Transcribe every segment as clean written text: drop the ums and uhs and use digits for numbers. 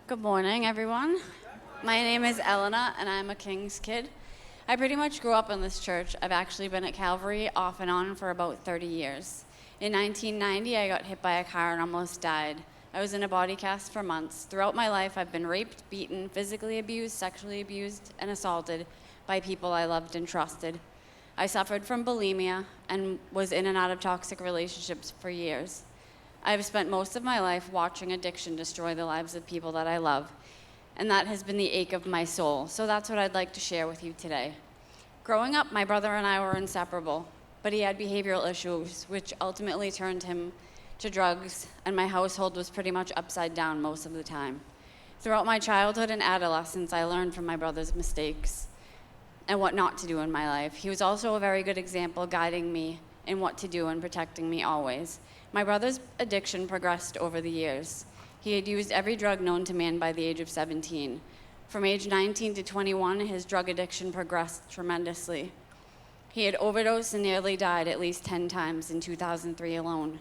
Good morning, everyone. My name is Elena, and I'm a King's kid. I pretty much grew up in this church. I've actually been at Calvary off and on for about 30 years. In 1990, I got hit by a car and almost died. I was in a body cast for months. Throughout my life, I've been raped, beaten, physically abused, sexually abused, and assaulted by people I loved and trusted. I suffered from bulimia and was in and out of toxic relationships for years. I've spent most of my life watching addiction destroy the lives of people that I love, and that has been the ache of my soul. So that's what I'd like to share with you today. Growing up, my brother and I were inseparable, but he had behavioral issues, which ultimately turned him to drugs, and my household was pretty much upside down most of the time. Throughout my childhood and adolescence, I learned from my brother's mistakes and what not to do in my life. He was also a very good example, guiding me in what to do and protecting me always. My brother's addiction progressed over the years. He had used every drug known to man by the age of 17. From age 19 to 21, his drug addiction progressed tremendously. He had overdosed and nearly died at least 10 times in 2003 alone.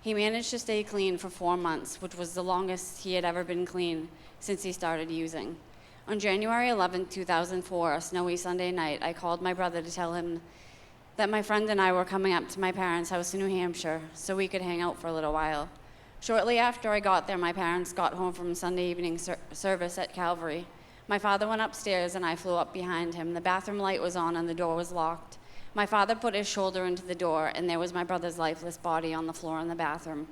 He managed to stay clean for 4 months, which was the longest he had ever been clean since he started using. On January 11, 2004, a snowy Sunday night, I called my brother to tell him that my friend and I were coming up to my parents' house in New Hampshire so we could hang out for a little while. Shortly after I got there, my parents got home from Sunday evening service at Calvary. My father went upstairs and I flew up behind him. The bathroom light was on and the door was locked. My father put his shoulder into the door and there was my brother's lifeless body on the floor in the bathroom.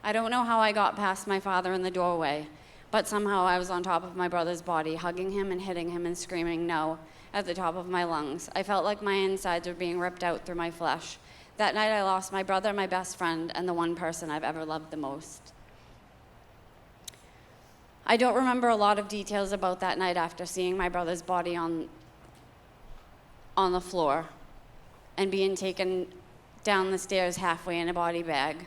I don't know how I got past my father in the doorway, but somehow I was on top of my brother's body, hugging him and hitting him and screaming no at the top of my lungs. I felt like my insides were being ripped out through my flesh. That night I lost my brother, my best friend, and the one person I've ever loved the most. I don't remember a lot of details about that night after seeing my brother's body on the floor and being taken down the stairs halfway in a body bag.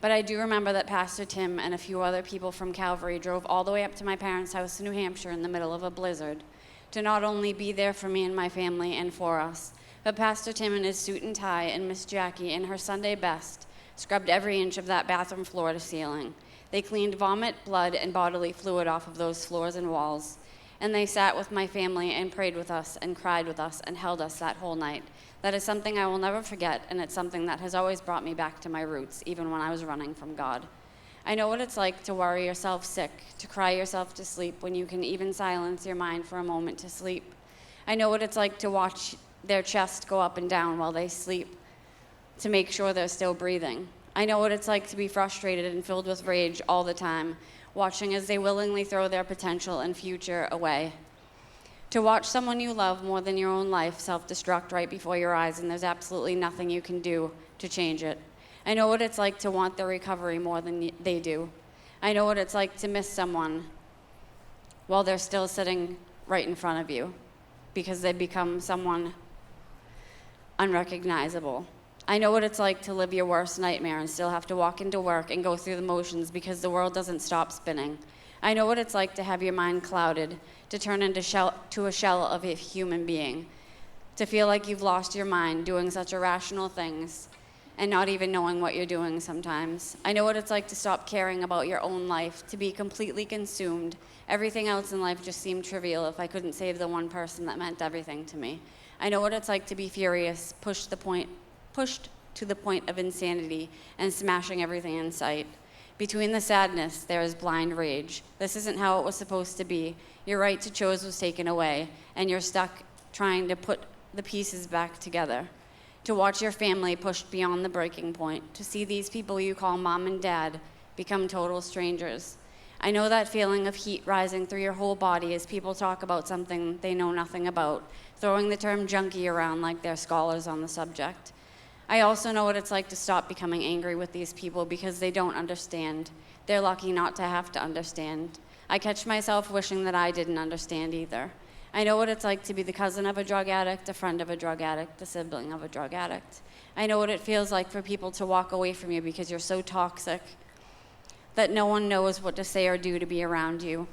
But I do remember that Pastor Tim and a few other people from Calvary drove all the way up to my parents' house in New Hampshire in the middle of a blizzard to not only be there for me and my family and for us, but Pastor Tim in his suit and tie and Miss Jackie in her Sunday best scrubbed every inch of that bathroom floor to ceiling. They cleaned vomit, blood, and bodily fluid off of those floors and walls. And they sat with my family and prayed with us and cried with us and held us that whole night. That is something I will never forget, and it's something that has always brought me back to my roots, even when I was running from God. I know what it's like to worry yourself sick, to cry yourself to sleep when you can even silence your mind for a moment to sleep. I know what it's like to watch their chest go up and down while they sleep to make sure they're still breathing. I know what it's like to be frustrated and filled with rage all the time, watching as they willingly throw their potential and future away. To watch someone you love more than your own life self-destruct right before your eyes, and there's absolutely nothing you can do to change it. I know what it's like to want their recovery more than they do. I know what it's like to miss someone while they're still sitting right in front of you because they become someone unrecognizable. I know what it's like to live your worst nightmare and still have to walk into work and go through the motions because the world doesn't stop spinning. I know what it's like to have your mind clouded, to turn into a shell of a human being, to feel like you've lost your mind doing such irrational things and not even knowing what you're doing sometimes. I know what it's like to stop caring about your own life, to be completely consumed. Everything else in life just seemed trivial if I couldn't save the one person that meant everything to me. I know what it's like to be furious, pushed to the point of insanity and smashing everything in sight. Between the sadness, there is blind rage. This isn't how it was supposed to be. Your right to choose was taken away, and you're stuck trying to put the pieces back together. To watch your family pushed beyond the breaking point, to see these people you call mom and dad become total strangers. I know that feeling of heat rising through your whole body as people talk about something they know nothing about, throwing the term junkie around like they're scholars on the subject. I also know what it's like to stop becoming angry with these people because they don't understand. They're lucky not to have to understand. I catch myself wishing that I didn't understand either. I know what it's like to be the cousin of a drug addict, a friend of a drug addict, the sibling of a drug addict. I know what it feels like for people to walk away from you because you're so toxic that no one knows what to say or do to be around you.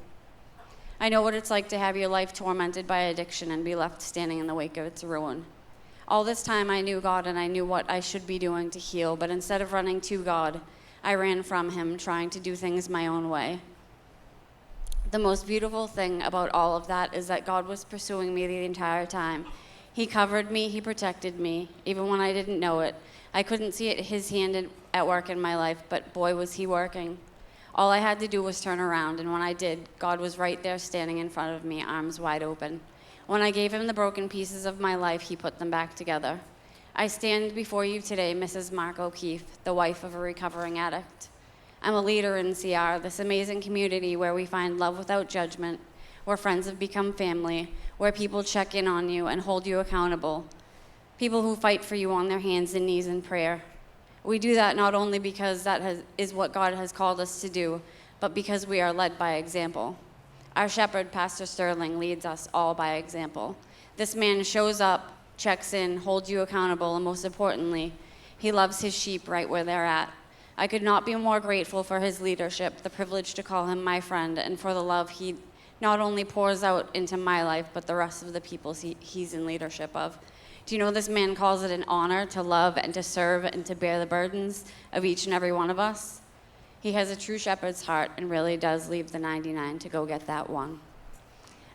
I know what it's like to have your life tormented by addiction and be left standing in the wake of its ruin. All this time I knew God and I knew what I should be doing to heal, but instead of running to God, I ran from him, trying to do things my own way. The most beautiful thing about all of that is that God was pursuing me the entire time. He covered me, he protected me, even when I didn't know it. I couldn't see his hand at work in my life, but boy, was he working. All I had to do was turn around, and when I did, God was right there standing in front of me, arms wide open. When I gave him the broken pieces of my life, he put them back together. I stand before you today, Mrs. Mark O'Keefe, the wife of a recovering addict. I'm a leader in CR, this amazing community where we find love without judgment, where friends have become family, where people check in on you and hold you accountable, people who fight for you on their hands and knees in prayer. We do that not only because is what God has called us to do, but because we are led by example. Our shepherd, Pastor Sterling, leads us all by example. This man shows up, checks in, holds you accountable, and most importantly, he loves his sheep right where they're at. I could not be more grateful for his leadership, the privilege to call him my friend, and for the love he not only pours out into my life, but the rest of the people he's in leadership of. Do you know this man calls it an honor to love and to serve and to bear the burdens of each and every one of us? He has a true shepherd's heart and really does leave the 99 to go get that one.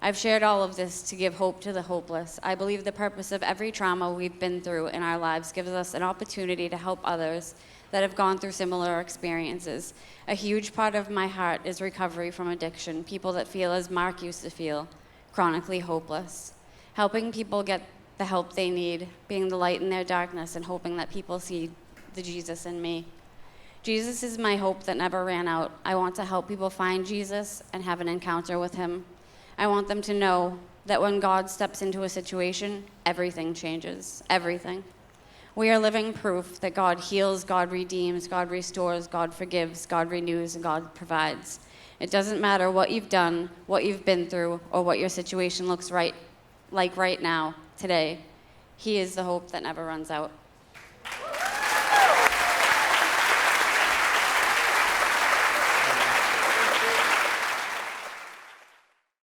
I've shared all of this to give hope to the hopeless. I believe the purpose of every trauma we've been through in our lives gives us an opportunity to help others that have gone through similar experiences. A huge part of my heart is recovery from addiction, people that feel as Mark used to feel, chronically hopeless. Helping people get the help they need, being the light in their darkness, and hoping that people see the Jesus in me. Jesus is my hope that never ran out. I want to help people find Jesus and have an encounter with him. I want them to know that when God steps into a situation, everything changes, everything. We are living proof that God heals, God redeems, God restores, God forgives, God renews, and God provides. It doesn't matter what you've done, what you've been through, or what your situation looks like right now, today. He is the hope that never runs out.